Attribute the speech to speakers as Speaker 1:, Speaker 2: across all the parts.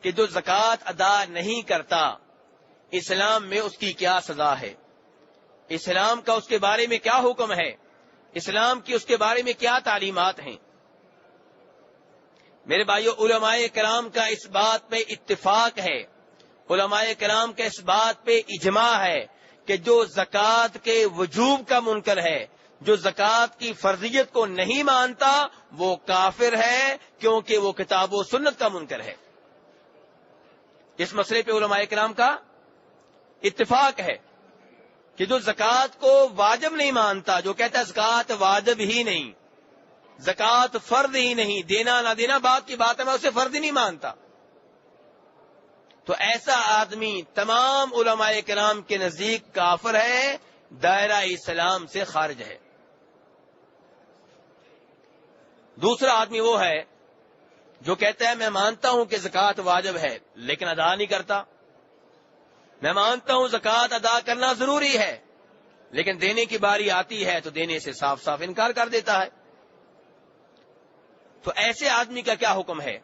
Speaker 1: کہ جو زکوٰۃ ادا نہیں کرتا اسلام میں اس کی کیا سزا ہے، اسلام کا اس کے بارے میں کیا حکم ہے، اسلام کی اس کے بارے میں کیا تعلیمات ہیں۔ میرے بھائیو، علماء کرام کا اس بات پہ اتفاق ہے، علماء کرام کا اس بات پہ اجماع ہے کہ جو زکوٰۃ کے وجوب کا منکر ہے، جو زکوٰۃ کی فرضیت کو نہیں مانتا، وہ کافر ہے، کیونکہ وہ کتاب و سنت کا منکر ہے۔ اس مسئلے پہ علماء کرام کا اتفاق ہے کہ جو زکوٰۃ کو واجب نہیں مانتا، جو کہتا ہے زکوٰۃ واجب ہی نہیں، زکوٰۃ فرض ہی نہیں، دینا نہ دینا بات کی بات ہے، میں اسے فرض ہی نہیں مانتا، تو ایسا آدمی تمام علماء کرام کے نزدیک کافر ہے، دائرہ اسلام سے خارج ہے۔ دوسرا آدمی وہ ہے جو کہتا ہے میں مانتا ہوں کہ زکوٰۃ واجب ہے لیکن ادا نہیں کرتا، میں مانتا ہوں زکوٰۃ ادا کرنا ضروری ہے لیکن دینے کی باری آتی ہے تو دینے سے صاف صاف انکار کر دیتا ہے۔ تو ایسے آدمی کا کیا حکم ہے؟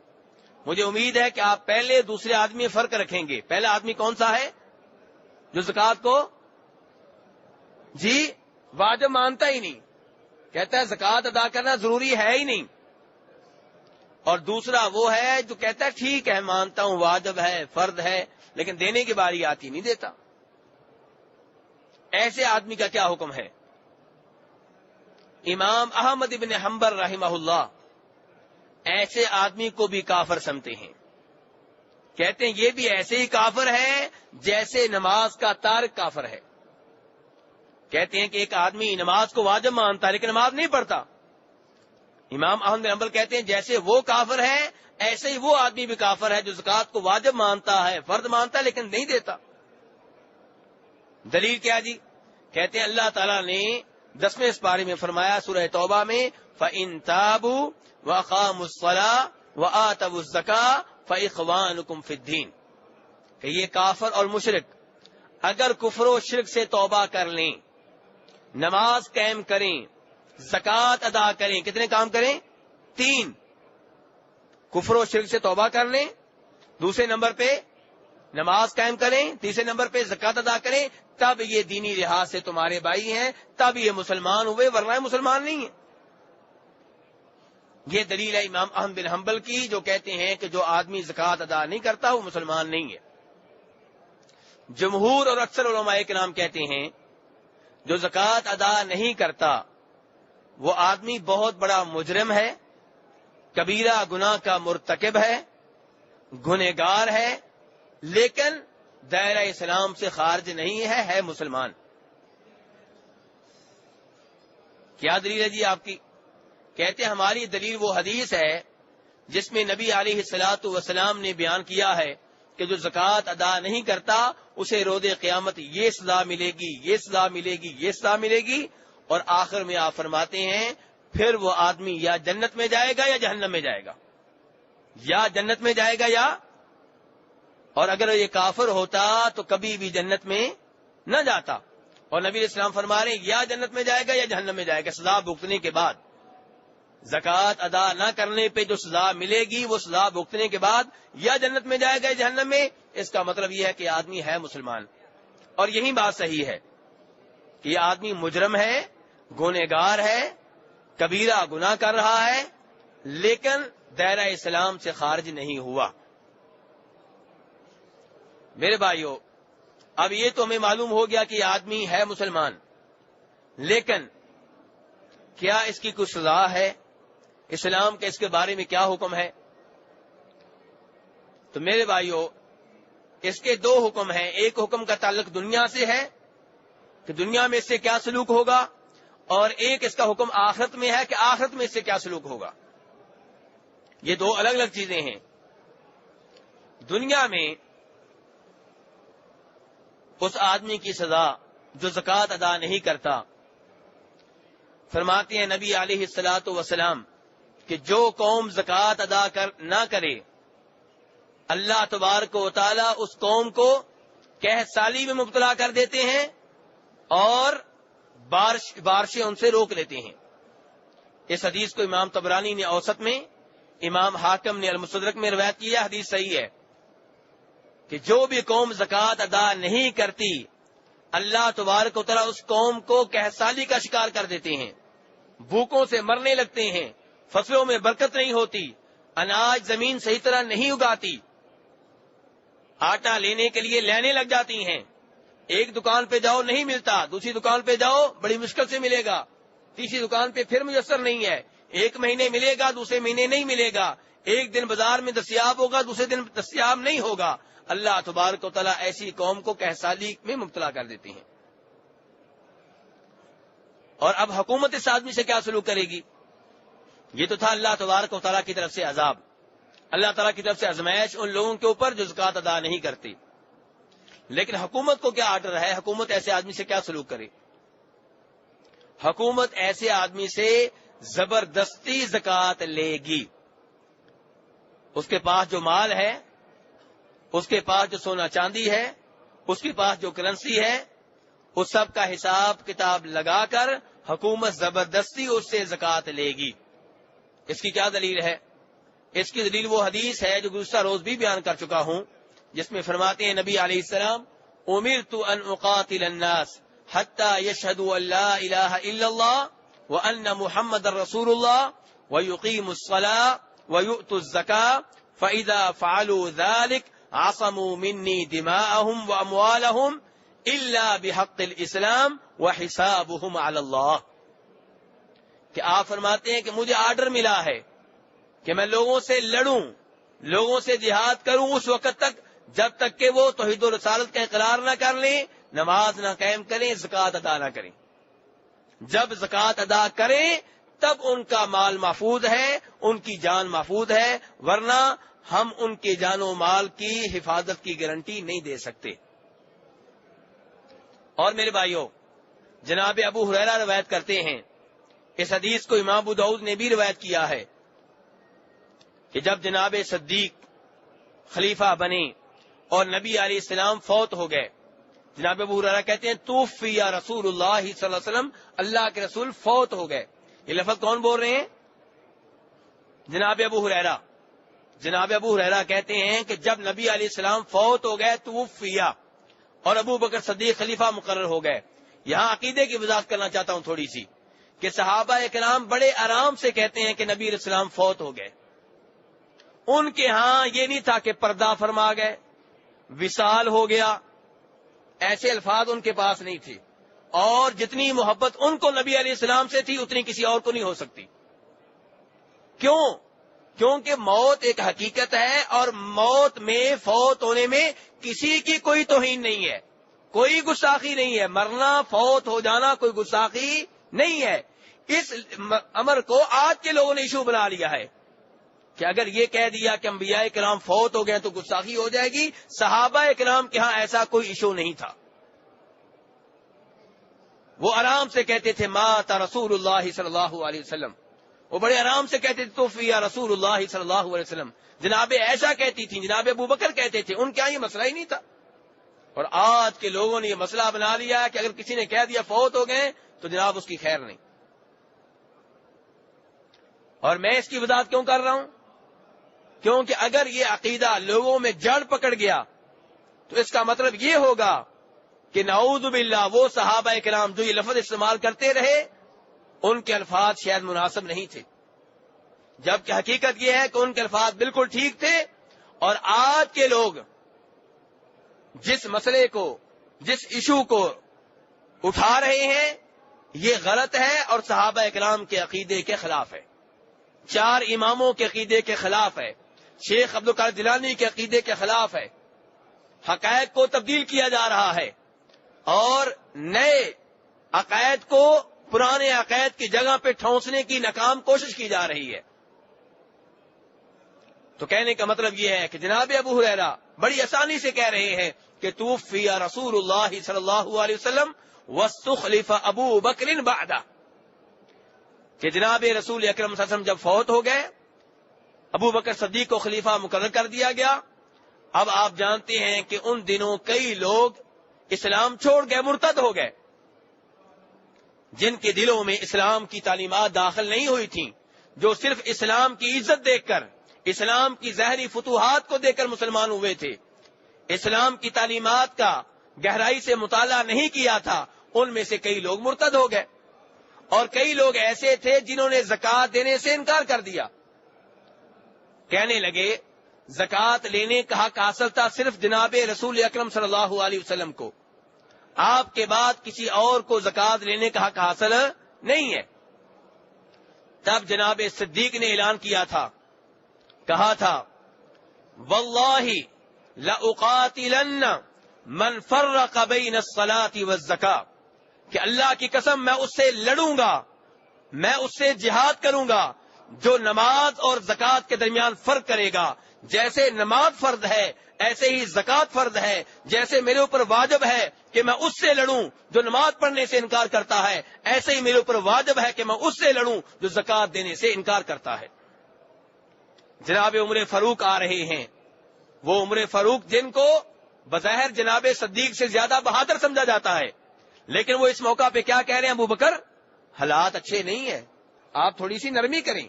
Speaker 1: مجھے امید ہے کہ آپ پہلے دوسرے آدمی میں فرق رکھیں گے۔ پہلا آدمی کون سا ہے؟ جو زکوٰۃ کو واجب مانتا ہی نہیں، کہتا ہے زکوٰۃ ادا کرنا ضروری ہے ہی نہیں، اور دوسرا وہ ہے جو کہتا ہے ٹھیک ہے مانتا ہوں واجب ہے فرض ہے لیکن دینے کی باری آتی نہیں دیتا۔ ایسے آدمی کا کیا حکم ہے؟ امام احمد بن حنبل رحمہ اللہ ایسے آدمی کو بھی کافر سمجھتے ہیں، کہتے ہیں یہ بھی ایسے ہی کافر ہے جیسے نماز کا تارک کافر ہے۔ کہتے ہیں کہ ایک آدمی نماز کو واجب مانتا ہے لیکن نماز نہیں پڑھتا، امام احمد بن حنبل کہتے ہیں جیسے وہ کافر ہے ایسے ہی وہ آدمی بھی کافر ہے جو زکوٰۃ کو واجب مانتا ہے، فرض مانتا ہے لیکن نہیں دیتا۔ دلیل کیا جی؟ کہتے ہیں اللہ تعالیٰ نے 10ویں پارے میں فرمایا سورہ توبہ میں فَإِن تَابُوا وَأَقَامُوا الصَّلَاةَ وَآتَوُا الزَّكَاةَ فَإِخْوَانُكُمْ فِي الدِّينِ، کہ یہ کافر اور مشرک اگر کفر و شرک سے توبہ کر لیں، نماز قائم کریں، زکوٰۃ ادا کریں، کتنے کام کریں؟ 3، کفر و شرک سے توبہ کر لیں، دوسرے نمبر پہ نماز قائم کریں، تیسرے نمبر پہ زکوٰۃ ادا کریں، تب یہ دینی لحاظ سے تمہارے بھائی ہیں، تب یہ مسلمان ہوئے، ورنہ مسلمان نہیں ہیں۔ یہ دلیل ہے امام احمد بن حنبل کی جو کہتے ہیں کہ جو آدمی زکوٰۃ ادا نہیں کرتا وہ مسلمان نہیں ہے۔ جمہور اور اکثر علماء کرام کہتے ہیں جو زکوٰۃ ادا نہیں کرتا وہ آدمی بہت بڑا مجرم ہے، کبیرہ گناہ کا مرتکب ہے، گنہگار ہے، لیکن دائرہ اسلام سے خارج نہیں ہے مسلمان۔ کیا دلیل ہے جی آپ کی؟ کہتے ہیں ہماری دلیل وہ حدیث ہے جس میں نبی علیہ الصلوۃ والسلام نے بیان کیا ہے کہ جو زکوٰۃ ادا نہیں کرتا اسے روز قیامت یہ سزا ملے گی، یہ سزا ملے گی، یہ سزا ملے گی، اور آخر میں آپ فرماتے ہیں پھر وہ آدمی یا جنت میں جائے گا یا جہنم میں جائے گا، یا جنت میں جائے گا یا، اور اگر یہ کافر ہوتا تو کبھی بھی جنت میں نہ جاتا، اور نبی علیہ السلام فرما رہے ہیں یا جنت میں جائے گا یا جہنم میں جائے گا۔ سزا بھگتنے کے بعد، زکوٰۃ ادا نہ کرنے پہ جو سزا ملے گی وہ سزا بھگتنے کے بعد یا جنت میں جائے گا یا جہنم میں۔ اس کا مطلب یہ ہے کہ آدمی ہے مسلمان، اور یہی بات صحیح ہے کہ یہ آدمی مجرم ہے، گنہگار ہے، کبیرہ گناہ کر رہا ہے، لیکن دائرہ اسلام سے خارج نہیں ہوا۔ میرے بھائیو، اب یہ تو ہمیں معلوم ہو گیا کہ یہ آدمی ہے مسلمان، لیکن کیا اس کی کوئی سزا ہے؟ اسلام کا اس کے بارے میں کیا حکم ہے؟ تو میرے بھائیو، اس کے 2 حکم ہیں۔ ایک حکم کا تعلق دنیا سے ہے کہ دنیا میں اس سے کیا سلوک ہوگا، اور ایک اس کا حکم آخرت میں ہے کہ آخرت میں اس سے کیا سلوک ہوگا۔ یہ 2 الگ الگ چیزیں ہیں۔ دنیا میں اس آدمی کی سزا جو زکوٰۃ ادا نہیں کرتا، فرماتے ہیں نبی علیہ الصلوۃ والسلام کہ جو قوم زکوٰۃ ادا نہ کرے اللہ تبارک و تعالی اس قوم کو قحط سالی میں مبتلا کر دیتے ہیں اور بارشیں ان سے روک لیتے ہیں۔ اس حدیث کو امام طبرانی نے اوسط میں، امام حاکم نے المستدرک میں روایت کیا، حدیث صحیح ہے۔ کہ جو بھی قوم زکوٰۃ ادا نہیں کرتی اللہ تبارک و تعالیٰ اس قوم کو قحط کا شکار کر دیتے ہیں، بھوکوں سے مرنے لگتے ہیں، فصلوں میں برکت نہیں ہوتی، اناج زمین صحیح طرح نہیں اگاتی، آٹا لینے کے لیے لینے لگ جاتی ہیں، ایک دکان پہ جاؤ نہیں ملتا، دوسری دکان پہ جاؤ بڑی مشکل سے ملے گا، تیسری دکان پہ پھر میسر نہیں ہے، ایک مہینے ملے گا دوسرے مہینے نہیں ملے گا، ایک دن بازار میں دستیاب ہوگا دوسرے دن دستیاب نہیں ہوگا۔ اللہ تبارک و تعالیٰ ایسی قوم کو قحط میں مبتلا کر دیتے ہیں۔ اور اب حکومت اس آدمی سے کیا سلوک کرے گی؟ یہ تو تھا اللہ تبارک و تعالیٰ کی طرف سے عذاب، اللہ تعالیٰ کی طرف سے آزمائش ان لوگوں کے اوپر جو زکوٰۃ ادا نہیں کرتے۔ لیکن حکومت کو کیا آرڈر ہے؟ حکومت ایسے آدمی سے کیا سلوک کرے؟ حکومت ایسے آدمی سے زبردستی زکوٰۃ لے گی۔ اس کے پاس جو مال ہے، اس کے پاس جو سونا چاندی ہے، اس کے پاس جو کرنسی ہے، اس سب کا حساب کتاب لگا کر حکومت زبردستی اس سے زکوٰۃ لے گی۔ اس کی کیا دلیل ہے؟ اس کی دلیل وہ حدیث ہے جو گزشتہ روز بھی بیان کر چکا ہوں، جس میں فرماتے ہیں نبی علیہ السلام امرت ان اقاتل الناس حتی یشہدوا ان لا الہ الا اللہ وان محمد رسول اللہ ویقیموا الصلاۃ ویؤتوا الزکاۃ فاذا فعلوا ذلك عصموا منی دماءهم واموالهم الا بحق الاسلام وحسابهم علی اللہ، کہ آپ فرماتے ہیں کہ مجھے آرڈر ملا ہے کہ میں لوگوں سے لڑوں، لوگوں سے جہاد کروں اس وقت تک جب تک کہ وہ توحید و رسالت کا اقرار نہ کر لیں، نماز نہ قائم کریں، زکوٰۃ ادا نہ کریں۔ جب زکوٰۃ ادا کریں تب ان کا مال محفوظ ہے، ان کی جان محفوظ ہے، ورنہ ہم ان کے جان و مال کی حفاظت کی گارنٹی نہیں دے سکتے۔ اور میرے بھائیوں، جناب ابو ہریرہ روایت کرتے ہیں، اس حدیث کو امام ابو داؤد نے بھی روایت کیا ہے، کہ جب جناب صدیق خلیفہ بنے اور نبی علیہ السلام فوت ہو گئے، جناب ابو ہریرہ کہتے ہیں توفی رسول اللہ صلی اللہ علیہ وسلم، اللہ کے رسول فوت ہو گئے۔ یہ لفظ کون بول رہے ہیں؟ جناب ابو ہریرہ۔ جناب ابو ہریرہ کہتے ہیں کہ جب نبی علیہ السلام فوت ہو گئے توفی اور ابو بکر صدیق خلیفہ مقرر ہو گئے۔ یہاں عقیدے کی وضاحت کرنا چاہتا ہوں تھوڑی سی، کہ صحابہ کرام بڑے آرام سے کہتے ہیں کہ نبی علیہ السلام فوت ہو گئے۔ ان کے ہاں یہ نہیں تھا کہ پردہ فرما گئے، وصال ہو گیا، ایسے الفاظ ان کے پاس نہیں تھے، اور جتنی محبت ان کو نبی علیہ السلام سے تھی اتنی کسی اور کو نہیں ہو سکتی۔ کیوں؟ کیونکہ موت ایک حقیقت ہے، اور موت میں، فوت ہونے میں کسی کی کوئی توہین نہیں ہے، کوئی گستاخی نہیں ہے، مرنا فوت ہو جانا کوئی گستاخی نہیں ہے۔ اس امر کو آج کے لوگوں نے ایشو بنا لیا ہے کہ اگر یہ کہہ دیا کہ انبیاء کرام فوت ہو گئے تو گستاخی ہو جائے گی۔ صحابہ کرام کے ہاں ایسا کوئی ایشو نہیں تھا، وہ آرام سے کہتے تھے مات رسول اللہ صلی اللہ علیہ وسلم، وہ بڑے آرام سے کہتے تھے توفی رسول اللہ صلی اللہ علیہ وسلم۔ جناب ایسا کہتی تھی، جناب ابو بکر کہتے تھے، ان کے یہاں یہ مسئلہ ہی نہیں تھا۔ اور آج کے لوگوں نے یہ مسئلہ بنا لیا ہے کہ اگر کسی نے کہہ دیا فوت ہو گئے تو جناب اس کی خیر نہیں۔ اور میں اس کی وضاحت کیوں کر رہا ہوں؟ کیونکہ اگر یہ عقیدہ لوگوں میں جڑ پکڑ گیا تو اس کا مطلب یہ ہوگا کہ نعوذ باللہ وہ صحابہ کرام جو یہ لفظ استعمال کرتے رہے ان کے الفاظ شاید مناسب نہیں تھے، جبکہ حقیقت یہ ہے کہ ان کے الفاظ بالکل ٹھیک تھے۔ اور آج کے لوگ جس مسئلے کو، جس ایشو کو اٹھا رہے ہیں یہ غلط ہے اور صحابہ کرام کے عقیدے کے خلاف ہے، چار اماموں کے عقیدے کے خلاف ہے، شیخ عبد القادر جیلانی کے عقیدے کے خلاف ہے۔ حقائق کو تبدیل کیا جا رہا ہے اور نئے عقائد کو پرانے عقائد کی جگہ پہ ٹھونسنے کی ناکام کوشش کی جا رہی ہے۔ تو کہنے کا مطلب یہ ہے کہ جناب ابو ہریرہ بڑی آسانی سے کہہ رہے ہیں کہ توفی رسول اللہ صلی اللہ علیہ وسلم واستخلف ابو بکر بعدہ، کہ جناب رسول اکرم صلی اللہ علیہ وسلم جب فوت ہو گئے ابو بکر صدیق کو خلیفہ مقرر کر دیا گیا۔ اب آپ جانتے ہیں کہ ان دنوں کئی لوگ اسلام چھوڑ گئے، مرتد ہو گئے، جن کے دلوں میں اسلام کی تعلیمات داخل نہیں ہوئی تھیں، جو صرف اسلام کی عزت دیکھ کر، اسلام کی ظاہری فتوحات کو دیکھ کر مسلمان ہوئے تھے۔ اسلام کی تعلیمات کا گہرائی سے مطالعہ نہیں کیا تھا، ان میں سے کئی لوگ مرتد ہو گئے، اور کئی لوگ ایسے تھے جنہوں نے زکوٰۃ دینے سے انکار کر دیا. کہنے لگے زکوٰۃ لینے کا حق حاصل تھا صرف جناب رسول اکرم صلی اللہ علیہ وسلم کو، آپ کے بعد کسی اور کو زکوٰۃ لینے کا حق حاصل نہیں ہے. تب جناب صدیق نے اعلان کیا تھا، کہا تھا واللہ لأقاتلن من فرق بین الصلاۃ والزکاۃ، کہ اللہ کی قسم میں اس سے لڑوں گا، میں اس سے جہاد کروں گا جو نماز اور زکوٰۃ کے درمیان فرق کرے گا. جیسے نماز فرض ہے ایسے ہی زکوٰۃ فرض ہے، جیسے میرے اوپر واجب ہے کہ میں اس سے لڑوں جو نماز پڑھنے سے انکار کرتا ہے، ایسے ہی میرے اوپر واجب ہے کہ میں اس سے لڑوں جو زکوٰۃ دینے سے انکار کرتا ہے. جناب عمر فاروق آ رہے ہیں، وہ عمر فاروق جن کو بظاہر جناب صدیق سے زیادہ بہادر سمجھا جاتا ہے، لیکن وہ اس موقع پہ کیا کہہ رہے ہیں، ابو بکر حالات اچھے نہیں ہیں، آپ تھوڑی سی نرمی کریں.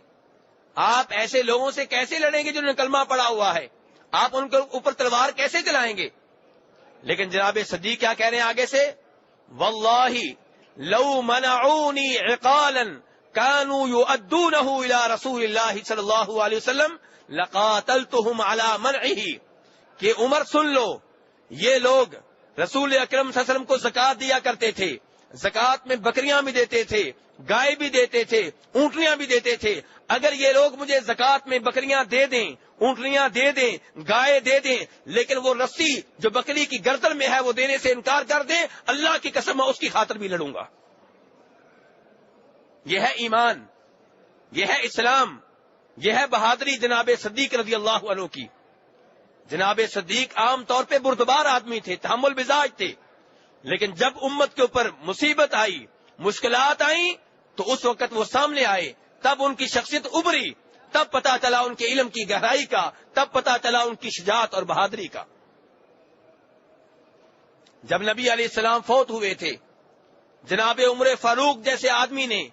Speaker 1: آپ ایسے لوگوں سے کیسے لڑیں گے جنہوں نے کلمہ پڑا ہوا ہے، آپ ان کے اوپر تلوار کیسے چلائیں گے؟ لیکن جناب صدیق کیا کہہ رہے ہیں آگے سے، واللہ لو منعونی عقالا كانوا يؤدونه الى رسول اللہ صلی اللہ علیہ وسلم لقاتلتهم على منعه، کہ عمر سن لو، یہ لوگ رسول اکرم صلی اللہ علیہ وسلم کو زکوٰۃ دیا کرتے تھے، زکوٰۃ میں بکریاں بھی دیتے تھے، گائے بھی دیتے تھے، اونٹنیاں بھی دیتے تھے. اگر یہ لوگ مجھے زکوٰۃ میں بکریاں دے دیں، اونٹنیاں دے دیں، گائے دے دیں، لیکن وہ رسی جو بکری کی گردن میں ہے وہ دینے سے انکار کر دیں، اللہ کی قسم میں اس کی خاطر بھی لڑوں گا. یہ ہے ایمان، یہ ہے اسلام، یہ ہے بہادری جناب صدیق رضی اللہ عنہ کی. جناب صدیق عام طور پہ بردبار آدمی تھے، تحمل مزاج تھے، لیکن جب امت کے اوپر مصیبت آئی، مشکلات آئیں، تو اس وقت وہ سامنے آئے، تب ان کی شخصیت ابھری، تب پتا چلا ان کے علم کی گہرائی کا، تب پتا چلا ان کی شجاعت اور بہادری کا. جب نبی علیہ السلام فوت ہوئے تھے، جناب عمر فاروق جیسے آدمی نے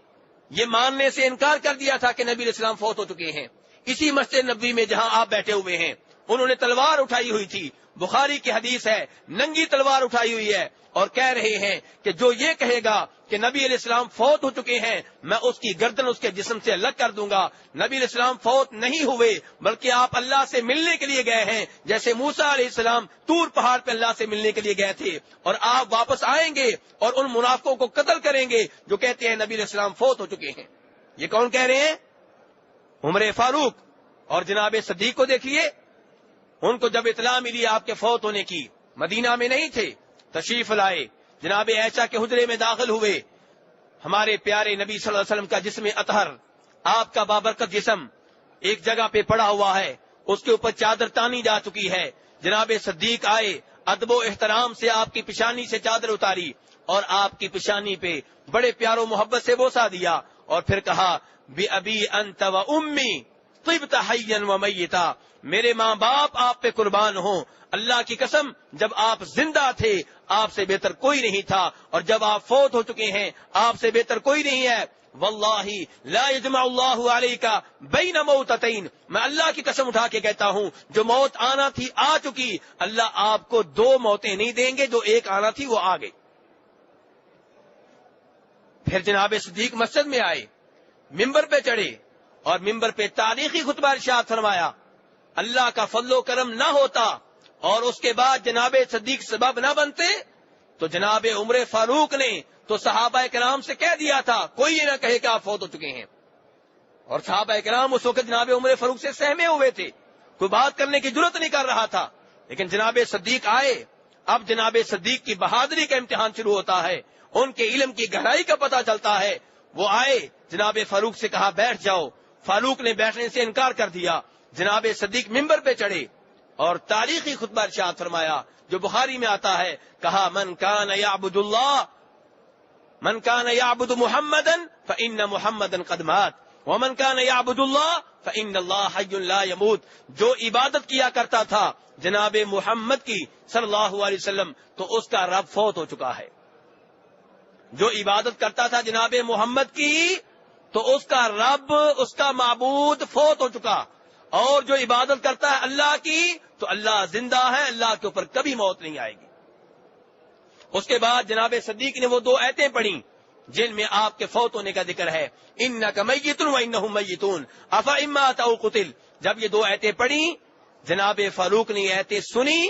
Speaker 1: یہ ماننے سے انکار کر دیا تھا کہ نبی علیہ السلام فوت ہو چکے ہیں. اسی مسجد نبوی میں جہاں آپ بیٹھے ہوئے ہیں، انہوں نے تلوار اٹھائی ہوئی تھی، بخاری کی حدیث ہے، ننگی تلوار اٹھائی ہوئی ہے، اور کہہ رہے ہیں کہ جو یہ کہے گا کہ نبی علیہ السلام فوت ہو چکے ہیں، میں اس کی گردن اس کے جسم سے الگ کر دوں گا. نبی علیہ السلام فوت نہیں ہوئے، بلکہ آپ اللہ سے ملنے کے لیے گئے ہیں، جیسے موسیٰ علیہ السلام طور پہاڑ پہ اللہ سے ملنے کے لیے گئے تھے، اور آپ واپس آئیں گے اور ان منافقوں کو قتل کریں گے جو کہتے ہیں نبی علیہ السلام فوت ہو چکے ہیں. یہ کون کہہ رہے ہیں؟ عمر فاروق. اور جناب صدیق کو دیکھیے، ان کو جب اطلاع ملی آپ کے فوت ہونے کی، مدینہ میں نہیں تھے، تشریف لائے، جناب عائشہ کے حجرے میں داخل ہوئے. ہمارے پیارے نبی صلی اللہ علیہ وسلم کا جسم اطہر، آپ کا بابرکت جسم ایک جگہ پہ پڑا ہوا ہے، اس کے اوپر چادر تانی جا چکی ہے. جناب صدیق آئے، ادب و احترام سے آپ کی پیشانی سے چادر اتاری اور آپ کی پیشانی پہ بڑے پیار و محبت سے بوسہ دیا، اور پھر کہا بِأَبِي أَنْتَ وَأُمِّي طِبْتَ حَيًّا وَمَيِّتًا، میرے ماں باپ آپ پہ قربان ہوں، اللہ کی قسم جب آپ زندہ تھے آپ سے بہتر کوئی نہیں تھا، اور جب آپ فوت ہو چکے ہیں آپ سے بہتر کوئی نہیں ہے. واللہ لا یجمع اللہ علیک بین موتتین، میں اللہ کی قسم اٹھا کے کہتا ہوں جو موت آنا تھی آ چکی، اللہ آپ کو دو موتیں نہیں دیں گے، جو ایک آنا تھی وہ آ گئی. پھر جناب صدیق مسجد میں آئے، ممبر پہ چڑھے اور ممبر پہ تاریخی خطبہ ارشاد فرمایا. اللہ کا فضل و کرم نہ ہوتا اور اس کے بعد جناب صدیق سبب نہ بنتے تو جناب عمر فاروق نے تو صحابہ کرام سے کہہ دیا تھا کوئی یہ نہ کہے کہ آپ فوت ہو چکے ہیں. اور صحابہ کرام اس وقت جناب عمر فاروق سے سہمے ہوئے تھے، کوئی بات کرنے کی جرت نہیں کر رہا تھا. لیکن جناب صدیق آئے، اب جناب صدیق کی بہادری کا امتحان شروع ہوتا ہے، ان کے علم کی گہرائی کا پتہ چلتا ہے. وہ آئے، جناب فاروق سے کہا بیٹھ جاؤ، فاروق نے بیٹھنے سے انکار کر دیا. جناب صدیق ممبر پہ چڑھے اور تاریخی خطبہ ارشاد فرمایا جو بخاری میں آتا ہے، کہا من کان یعبد اللہ، من کان یعبد محمدا فإن محمدا قد مات ومن کان یعبد اللہ فإن اللہ حی لا یموت. جو عبادت کیا کرتا تھا جناب محمد کی صلی اللہ علیہ وسلم تو اس کا رب فوت ہو چکا ہے. جو عبادت کرتا تھا جناب محمد کی تو اس کا رب، اس کا معبود فوت ہو چکا. اور جو عبادت کرتا ہے اللہ کی تو اللہ زندہ ہے، اللہ کے اوپر کبھی موت نہیں آئے گی۔ اس کے بعد جناب صدیق نے وہ 2 آیتیں پڑھی جن میں آپ کے فوت ہونے کا ذکر ہے، انک میت و انہم میتون افإن مات او قتل۔ جب یہ 2 آیتیں پڑھی جناب فاروق نے یہ آیتیں سنی،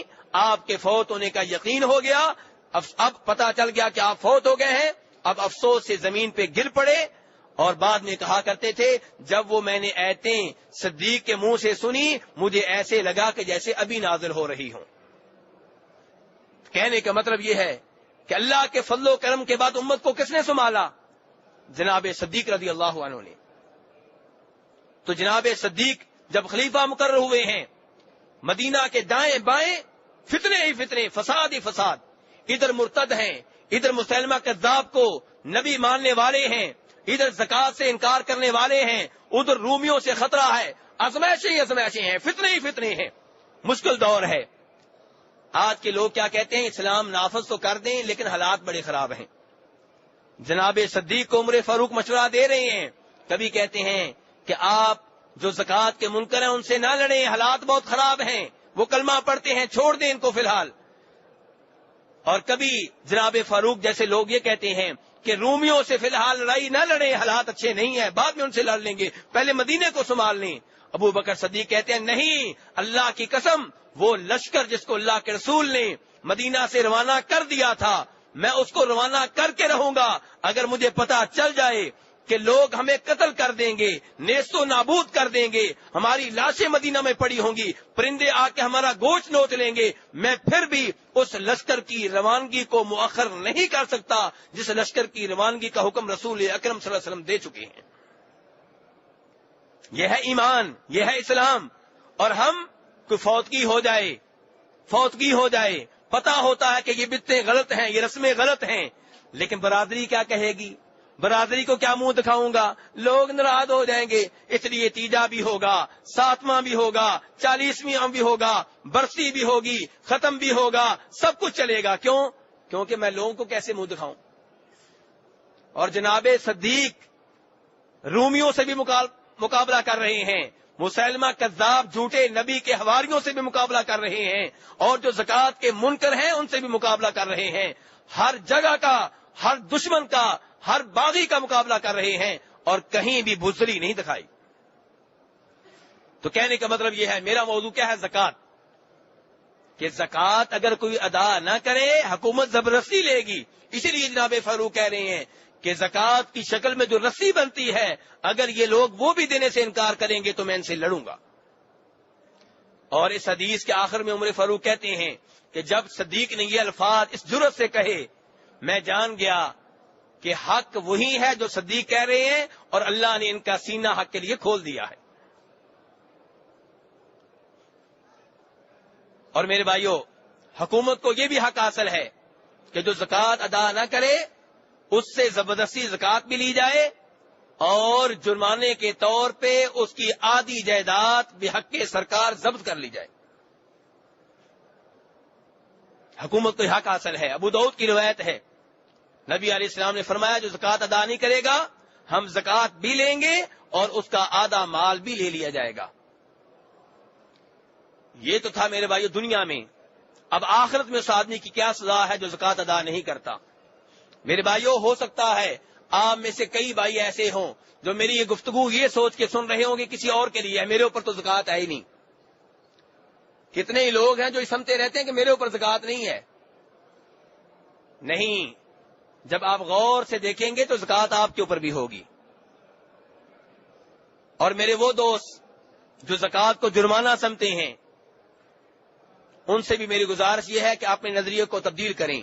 Speaker 1: آپ کے فوت ہونے کا یقین ہو گیا۔ اب پتا چل گیا کہ آپ فوت ہو گئے ہیں۔ اب افسوس سے زمین پہ گر پڑے اور بعد میں کہا کرتے تھے، جب وہ میں نے آیتیں صدیق کے منہ سے سنی مجھے ایسے لگا کہ جیسے ابھی نازل ہو رہی ہوں۔ کہنے کا مطلب یہ ہے کہ اللہ کے فضل و کرم کے بعد امت کو کس نے سنبھالا؟ جناب صدیق رضی اللہ عنہ نے۔ تو جناب صدیق جب خلیفہ مقرر ہوئے ہیں، مدینہ کے دائیں بائیں فتنے ہی فتنے، فساد ہی فساد، ادھر مرتد ہیں، ادھر مسلمہ کذاب کو نبی ماننے والے ہیں، ادھر زکات سے انکار کرنے والے ہیں، ادھر رومیوں سے خطرہ ہے، ازمائشیں ہی ازمائشیں ہیں، فتنے ہی فتنے ہیں، مشکل دور ہے۔ آج کے لوگ کیا کہتے ہیں، اسلام نافذ تو کر دیں لیکن حالات بڑے خراب ہیں۔ جناب صدیق کو عمر فاروق مشورہ دے رہے ہیں، کبھی کہتے ہیں کہ آپ جو زکات کے منکر ہیں ان سے نہ لڑیں، حالات بہت خراب ہیں، وہ کلمہ پڑھتے ہیں، چھوڑ دیں ان کو فی الحال۔ اور کبھی جناب فاروق جیسے لوگ یہ کہتے ہیں کہ رومیوں سے فی الحال لڑائی نہ لڑیں، حالات اچھے نہیں ہیں، بعد میں ان سے لڑ لیں گے، پہلے مدینے کو سنبھال لیں۔ ابو بکر صدیق کہتے ہیں نہیں، اللہ کی قسم، وہ لشکر جس کو اللہ کے رسول نے مدینہ سے روانہ کر دیا تھا میں اس کو روانہ کر کے رہوں گا۔ اگر مجھے پتا چل جائے کہ لوگ ہمیں قتل کر دیں گے، نیست و نابود کر دیں گے، ہماری لاشیں مدینہ میں پڑی ہوں گی، پرندے آ کے ہمارا گوشت نوچ لیں گے، میں پھر بھی اس لشکر کی روانگی کو مؤخر نہیں کر سکتا جس لشکر کی روانگی کا حکم رسول اکرم صلی اللہ علیہ وسلم دے چکے ہیں۔ یہ ہے ایمان، یہ ہے اسلام۔ اور ہم کوئی فوتگی ہو جائے، پتا ہوتا ہے کہ یہ بدعتیں غلط ہیں، یہ رسمیں غلط ہیں، لیکن برادری کیا کہے گی؟ برادری کو کیا منہ دکھاؤں گا؟ لوگ ناراض ہو جائیں گے، اس لیے تیجا بھی ہوگا، 7واں بھی ہوگا، 40واں بھی ہوگا، برسی بھی ہوگی، ختم بھی ہوگا، سب کچھ چلے گا۔ کیوں؟ کیونکہ میں لوگوں کو کیسے منہ دکھاؤں؟ اور جناب صدیق رومیوں سے بھی مقابلہ کر رہے ہیں، مسلمہ کذاب جھوٹے نبی کے حواریوں سے بھی مقابلہ کر رہے ہیں، اور جو زکات کے منکر ہیں ان سے بھی مقابلہ کر رہے ہیں، ہر جگہ کا، ہر دشمن کا، ہر باغی کا مقابلہ کر رہے ہیں، اور کہیں بھی بزدلی نہیں دکھائی۔ تو کہنے کا مطلب یہ ہے، میرا موضوع کیا ہے؟ زکات۔ کہ زکات اگر کوئی ادا نہ کرے حکومت زبردستی لے گی۔ اسی لیے جناب فاروق کہہ رہے ہیں کہ زکات کی شکل میں جو رسی بنتی ہے اگر یہ لوگ وہ بھی دینے سے انکار کریں گے تو میں ان سے لڑوں گا۔ اور اس حدیث کے آخر میں عمر فاروق کہتے ہیں کہ جب صدیق نے یہ الفاظ اس جرأت سے کہے میں جان گیا کہ حق وہی ہے جو صدیق کہہ رہے ہیں، اور اللہ نے ان کا سینہ حق کے لیے کھول دیا ہے۔ اور میرے بھائیوں، حکومت کو یہ بھی حق حاصل ہے کہ جو زکات ادا نہ کرے اس سے زبردستی زکات بھی لی جائے، اور جرمانے کے طور پہ اس کی آدھی جائیداد بحق سرکار ضبط کر لی جائے۔ حکومت کو یہ حق حاصل ہے۔ ابو داؤد کی روایت ہے، نبی علیہ السلام نے فرمایا جو زکات ادا نہیں کرے گا ہم زکات بھی لیں گے اور اس کا آدھا مال بھی لے لیا جائے گا۔ یہ تو تھا میرے بھائیو دنیا میں۔ اب آخرت میں اس آدمی کی کیا سزا ہے جو زکات ادا نہیں کرتا؟ میرے بھائیو، ہو سکتا ہے آپ میں سے کئی بھائی ایسے ہوں جو میری یہ گفتگو یہ سوچ کے سن رہے ہوں گے کسی اور کے لیے ہے، میرے اوپر تو زکات ہے ہی نہیں۔ کتنے ہی لوگ ہیں جو سمجھتے رہتے ہیں کہ میرے اوپر زکات نہیں ہے۔ نہیں، جب آپ غور سے دیکھیں گے تو زکات آپ کے اوپر بھی ہوگی۔ اور میرے وہ دوست جو زکات کو جرمانہ سمجھتے ہیں ان سے بھی میری گزارش یہ ہے کہ اپنے نظریے کو تبدیل کریں۔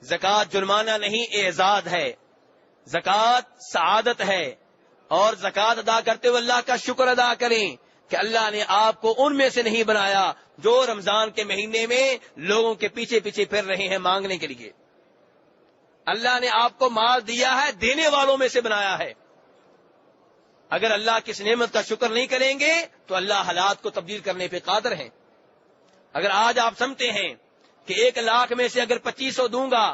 Speaker 1: زکات جرمانہ نہیں، اعزاز ہے، زکات سعادت ہے، اور زکات ادا کرتے ہوئے اللہ کا شکر ادا کریں کہ اللہ نے آپ کو ان میں سے نہیں بنایا جو رمضان کے مہینے میں لوگوں کے پیچھے پیچھے پھر رہے ہیں مانگنے کے لیے۔ اللہ نے آپ کو مال دیا ہے، دینے والوں میں سے بنایا ہے۔ اگر اللہ کی اس نعمت کا شکر نہیں کریں گے تو اللہ حالات کو تبدیل کرنے پہ قادر ہیں۔ اگر آج آپ سمجھتے ہیں کہ 1 لاکھ میں سے اگر 2500 دوں گا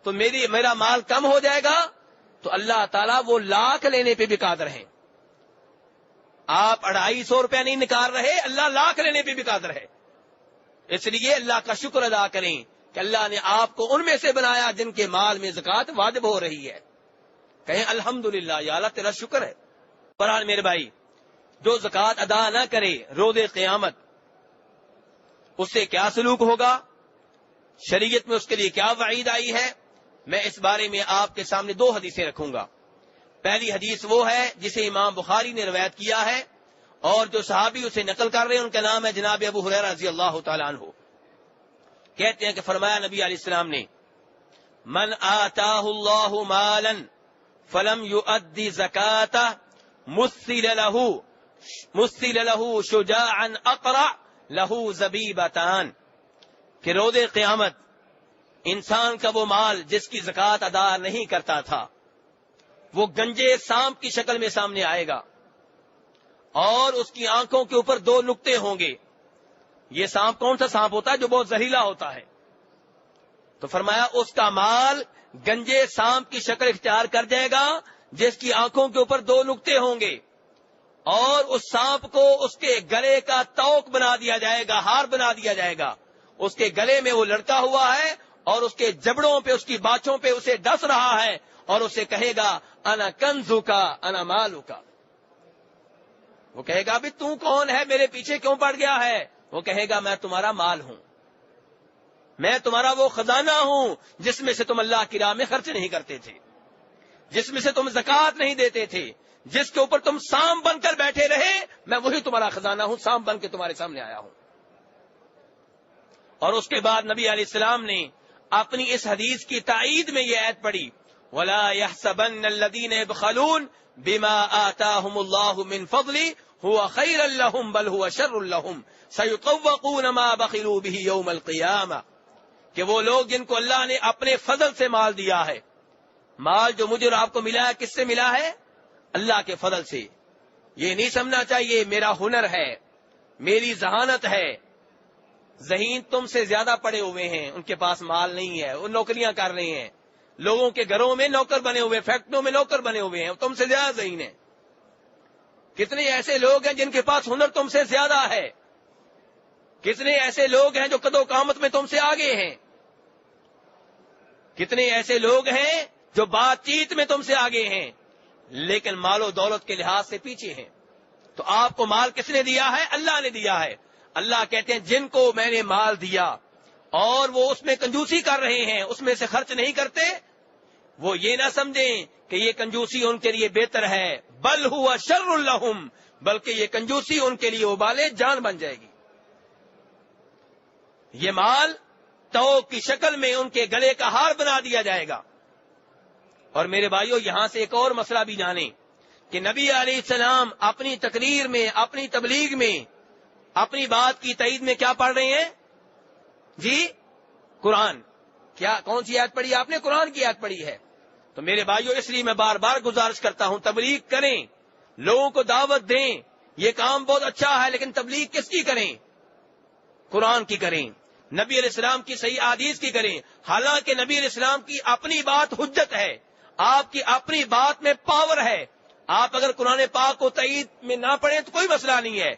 Speaker 1: تو میرا مال کم ہو جائے گا، تو اللہ تعالیٰ وہ لاکھ لینے پہ بھی قادر ہیں۔ آپ 250 روپے نہیں نکال رہے، اللہ لاکھ لینے پہ بھی قادر ہے. اس لیے اللہ کا شکر ادا کریں کہ اللہ نے آپ کو ان میں سے بنایا جن کے مال میں زکوٰۃ واجب ہو رہی ہے. کہیں الحمدللہ، یا اللہ تیرا شکر ہے. برحال میرے بھائی، جو زکوٰۃ ادا نہ کرے روز قیامت، اس سے کیا سلوک ہوگا، شریعت میں اس کے لیے کیا وعید آئی ہے، میں اس بارے میں آپ کے سامنے 2 حدیثیں رکھوں گا. پہلی حدیث وہ ہے جسے امام بخاری نے روایت کیا ہے، اور جو صحابی اسے نقل کر رہے ہیں ان کا نام ہے جناب ابو ہریرہ رضی اللہ تعالیٰ عنہ. کہتے ہیں کہ فرمایا نبی علیہ السلام نے، من آتاہ اللہ مالا فلم یؤدی زکاتہ مثل له شجاعا اقرع له زبیبتان، کہ روز قیامت انسان کا وہ مال جس کی زکوٰۃ ادا نہیں کرتا تھا وہ گنجے سانپ کی شکل میں سامنے آئے گا، اور اس کی آنکھوں کے اوپر 2 نقطے ہوں گے. یہ سانپ کون سا سانپ ہوتا ہے؟ جو بہت زہریلا ہوتا ہے. تو فرمایا اس کا مال گنجے سانپ کی شکل اختیار کر جائے گا جس کی آنکھوں کے اوپر 2 نقطے ہوں گے، اور اس سانپ کو اس کے گلے کا توق بنا دیا جائے گا، ہار بنا دیا جائے گا. اس کے گلے میں وہ لڑکا ہوا ہے اور اس کے جبڑوں پہ، اس کی باچھوں پہ اسے ڈس رہا ہے، اور اسے کہے گا انا کنزو کا انا مالو کا. وہ کہے گا بھی تو کون ہے، میرے پیچھے کیوں پڑ گیا ہے؟ وہ کہے گا میں تمہارا مال ہوں، میں تمہارا وہ خزانہ ہوں جس میں سے تم اللہ کی راہ میں خرچ نہیں کرتے تھے، جس میں سے تم زکوٰۃ نہیں دیتے تھے، جس کے اوپر تم سام بن کر بیٹھے رہے، میں وہی تمہارا خزانہ ہوں، سام بن کے تمہارے سامنے آیا ہوں. اور اس کے بعد نبی علیہ السلام نے اپنی اس حدیث کی تائید میں یہ آیت پڑھی، وَلَا يَحْسَبَنَّ الَّذِينَ يَبْخَلُونَ بِمَا آتَاهُمُ اللَّهُ مِنْ فَضْلِهِ هُوَ خَيْرًا لَهُمْ بَلْ هُوَ شَرٌّ لَهُمْ سَيُطَوَّقُونَ مَا بَخِلُوا بِهِ يَوْمَ الْقِيَامَةِ. کہ وہ لوگ جن کو اللہ نے اپنے فضل سے مال دیا ہے، مال جو مجھے اور آپ کو ملا ہے کس سے ملا ہے؟ اللہ کے فضل سے. یہ نہیں سمجھنا چاہیے میرا ہنر ہے، میری ذہانت ہے. ذہین تم سے زیادہ پڑے ہوئے ہیں، ان کے پاس مال نہیں ہے، وہ نوکریاں کر رہے ہیں، لوگوں کے گھروں میں نوکر بنے ہوئے، فیکٹریوں میں نوکر بنے ہوئے ہیں، تم سے زیادہ ذہین ہیں. کتنے ایسے لوگ ہیں جن کے پاس ہنر تم سے زیادہ ہے، کتنے ایسے لوگ ہیں جو قد و قامت میں تم سے آگے ہیں، کتنے ایسے لوگ ہیں جو بات چیت میں تم سے آگے ہیں، لیکن مال و دولت کے لحاظ سے پیچھے ہیں. تو آپ کو مال کس نے دیا ہے؟ اللہ نے دیا ہے. اللہ کہتے ہیں جن کو میں نے مال دیا اور وہ اس میں کنجوسی کر رہے ہیں، اس میں سے خرچ نہیں کرتے، وہ یہ نہ سمجھیں کہ یہ کنجوسی ان کے لیے بہتر ہے، بل ہوا شر لہم، بلکہ یہ کنجوسی ان کے لیے وبال جان بن جائے گی. یہ مال توق کی شکل میں ان کے گلے کا ہار بنا دیا جائے گا. اور میرے بھائیوں، یہاں سے ایک اور مسئلہ بھی جانیں کہ نبی علیہ السلام اپنی تقریر میں، اپنی تبلیغ میں، اپنی بات کی تائید میں کیا پڑھ رہے ہیں؟ جی قرآن. کیا کون سی آیت پڑھی آپ نے؟ قرآن کی آیت پڑھی ہے. تو میرے بھائیوں، اس لیے میں بار بار گزارش کرتا ہوں تبلیغ کریں، لوگوں کو دعوت دیں. یہ کام بہت اچھا ہے، لیکن تبلیغ کس کی کریں؟ قرآن کی کریں، نبی علیہ السلام کی صحیح احادیث کی کریں. حالانکہ نبی علیہ السلام کی اپنی بات حجت ہے، آپ کی اپنی بات میں پاور ہے. آپ اگر قرآن پاک کو تائید میں نہ پڑھیں تو کوئی مسئلہ نہیں ہے،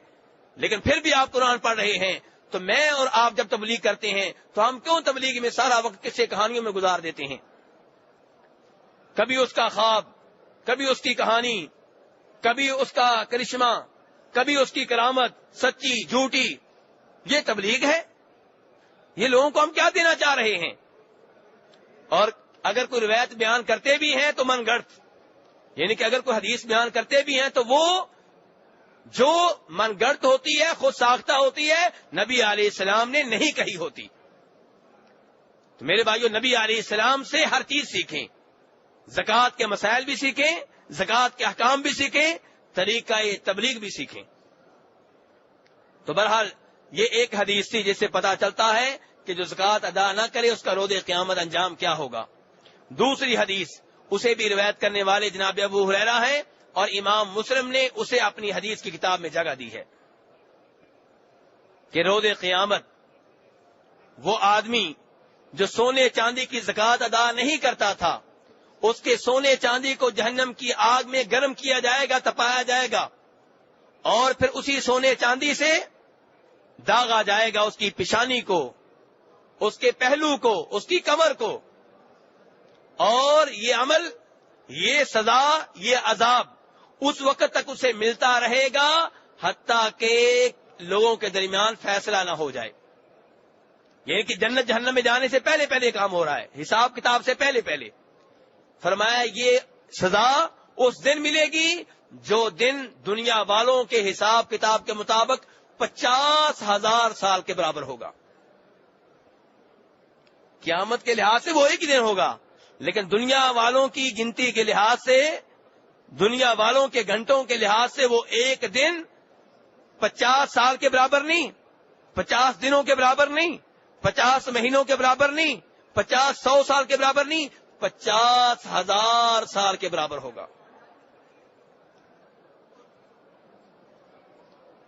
Speaker 1: لیکن پھر بھی آپ قرآن پڑھ رہے ہیں. تو میں اور آپ جب تبلیغ کرتے ہیں تو ہم کیوں تبلیغ میں سارا وقت قصے کہانیوں میں گزار دیتے ہیں؟ کبھی اس کا خواب، کبھی اس کی کہانی، کبھی اس کا کرشمہ، کبھی اس کی کرامت، سچی جھوٹی. یہ تبلیغ ہے؟ یہ لوگوں کو ہم کیا دینا چاہ رہے ہیں؟ اور اگر کوئی روایت بیان کرتے بھی ہیں تو من گڑت، یعنی کہ اگر کوئی حدیث بیان کرتے بھی ہیں تو وہ جو من گڑت ہوتی ہے، خود ساختہ ہوتی ہے، نبی علیہ السلام نے نہیں کہی ہوتی. تو میرے بھائیو، نبی علیہ السلام سے ہر چیز سیکھیں، زکوٰۃ کے مسائل بھی سیکھیں، زکوٰۃ کے احکام بھی سیکھیں، طریقہ تبلیغ بھی سیکھیں. تو بہرحال یہ ایک حدیث تھی جس سے پتا چلتا ہے کہ جو زکوٰۃ ادا نہ کرے اس کا روز قیامت انجام کیا ہوگا. دوسری حدیث، اسے بھی روایت کرنے والے جناب ابو ہریرہ ہیں، اور امام مسلم نے اسے اپنی حدیث کی کتاب میں جگہ دی ہے کہ روز قیامت وہ آدمی جو سونے چاندی کی زکوٰۃ ادا نہیں کرتا تھا، اس کے سونے چاندی کو جہنم کی آگ میں گرم کیا جائے گا، تپایا جائے گا، اور پھر اسی سونے چاندی سے داغا جائے گا اس کی پیشانی کو، اس کے پہلو کو، اس کی کمر کو، اور یہ عمل، یہ سزا، یہ عذاب اس وقت تک اسے ملتا رہے گا حتیٰ کہ لوگوں کے درمیان فیصلہ نہ ہو جائے. یہ کہ جنت جہنم میں جانے سے پہلے پہلے کام ہو رہا ہے، حساب کتاب سے پہلے پہلے. فرمایا یہ سزا اس دن ملے گی جو دن دنیا والوں کے حساب کتاب کے مطابق 50,000 سال کے برابر ہوگا. قیامت کے لحاظ سے وہ ایک ہی دن ہوگا، لیکن دنیا والوں کی گنتی کے لحاظ سے، دنیا والوں کے گھنٹوں کے لحاظ سے وہ ایک دن 50 سال کے برابر نہیں، 50 دنوں کے برابر نہیں، 50 مہینوں کے برابر نہیں، 100 سال کے برابر نہیں، 50,000 سال کے برابر ہوگا.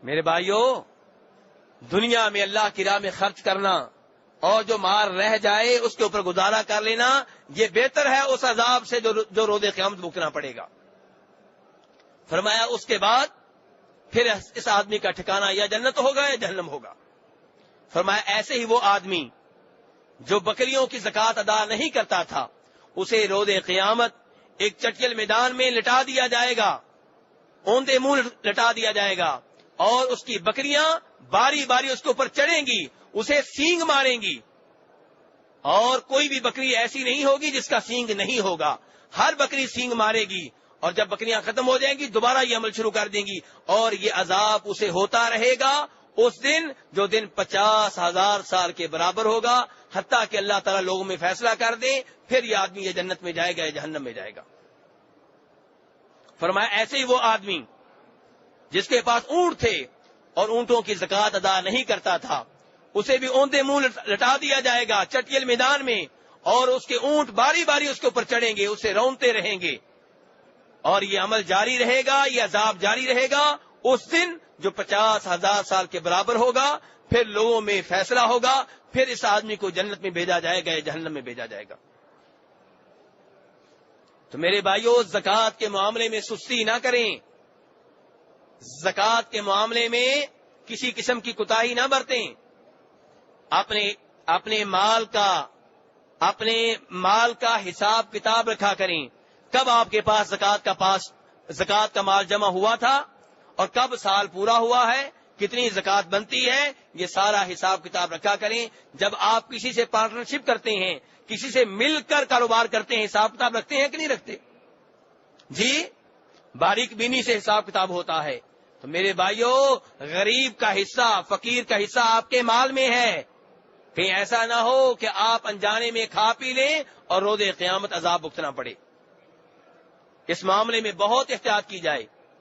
Speaker 1: میرے بھائیوں، دنیا میں اللہ کی راہ میں خرچ کرنا اور جو مال رہ جائے اس کے اوپر گزارا کر لینا، یہ بہتر ہے اس عذاب سے جو روز قیامت بھگتنا پڑے گا. فرمایا اس کے بعد پھر اس آدمی کا ٹھکانہ یا جنت ہوگا یا جہنم ہوگا. فرمایا ایسے ہی وہ آدمی جو بکریوں کی زکوٰۃ ادا نہیں کرتا تھا، اسے روز قیامت ایک چٹیل میدان میں لٹا دیا جائے گا، اوندے منہ لٹا دیا جائے گا، اور اس کی بکریاں باری باری اس کے اوپر چڑھیں گی، اسے سینگ ماریں گی، اور کوئی بھی بکری ایسی نہیں ہوگی جس کا سینگ نہیں ہوگا. ہر بکری سینگ مارے گی، اور جب بکریاں ختم ہو جائیں گی دوبارہ یہ عمل شروع کر دیں گی، اور یہ عذاب اسے ہوتا رہے گا اس دن جو دن 50,000 سال کے برابر ہوگا، حتیٰ کہ اللہ تعالیٰ لوگوں میں فیصلہ کر دے پھر یہ آدمی یہ جنت میں جائے گا یا جہنم میں جائے گا. فرمایا ایسے ہی وہ آدمی جس کے پاس اونٹ تھے اور اونٹوں کی زکوٰۃ ادا نہیں کرتا تھا، اسے بھی اوندے منہ لٹا دیا جائے گا چٹیل میدان میں، اور اس کے اونٹ باری باری اس کے اوپر چڑھیں گے، اسے رونتے رہیں گے، اور یہ عمل جاری رہے گا، یہ عذاب جاری رہے گا اس دن جو 50,000 سال کے برابر ہوگا. پھر لوگوں میں فیصلہ ہوگا، پھر اس آدمی کو جنت میں بھیجا جائے گا یا جہنم میں بھیجا جائے گا. تو میرے بھائیوں، زکوٰۃ کے معاملے میں سستی نہ کریں، زکوٰۃ کے معاملے میں کسی قسم کی کوتاہی نہ برتیں. اپنے مال کا حساب کتاب رکھا کریں. کب آپ کے پاس زکوٰۃ کا مال جمع ہوا تھا اور کب سال پورا ہوا ہے، کتنی زکوٰۃ بنتی ہے، یہ سارا حساب کتاب رکھا کریں. جب آپ کسی سے پارٹنرشپ کرتے ہیں، کسی سے مل کر کاروبار کرتے ہیں، حساب کتاب رکھتے ہیں کہ نہیں رکھتے؟ جی، باریک بینی سے حساب کتاب ہوتا ہے. تو میرے بھائیوں، غریب کا حصہ، فقیر کا حصہ آپ کے مال میں ہے. کہیں ایسا نہ ہو کہ آپ انجانے میں کھا پی لیں اور روز قیامت عذاب بھگتنا پڑے. اس معاملے میں بہت احتیاط کی جائے.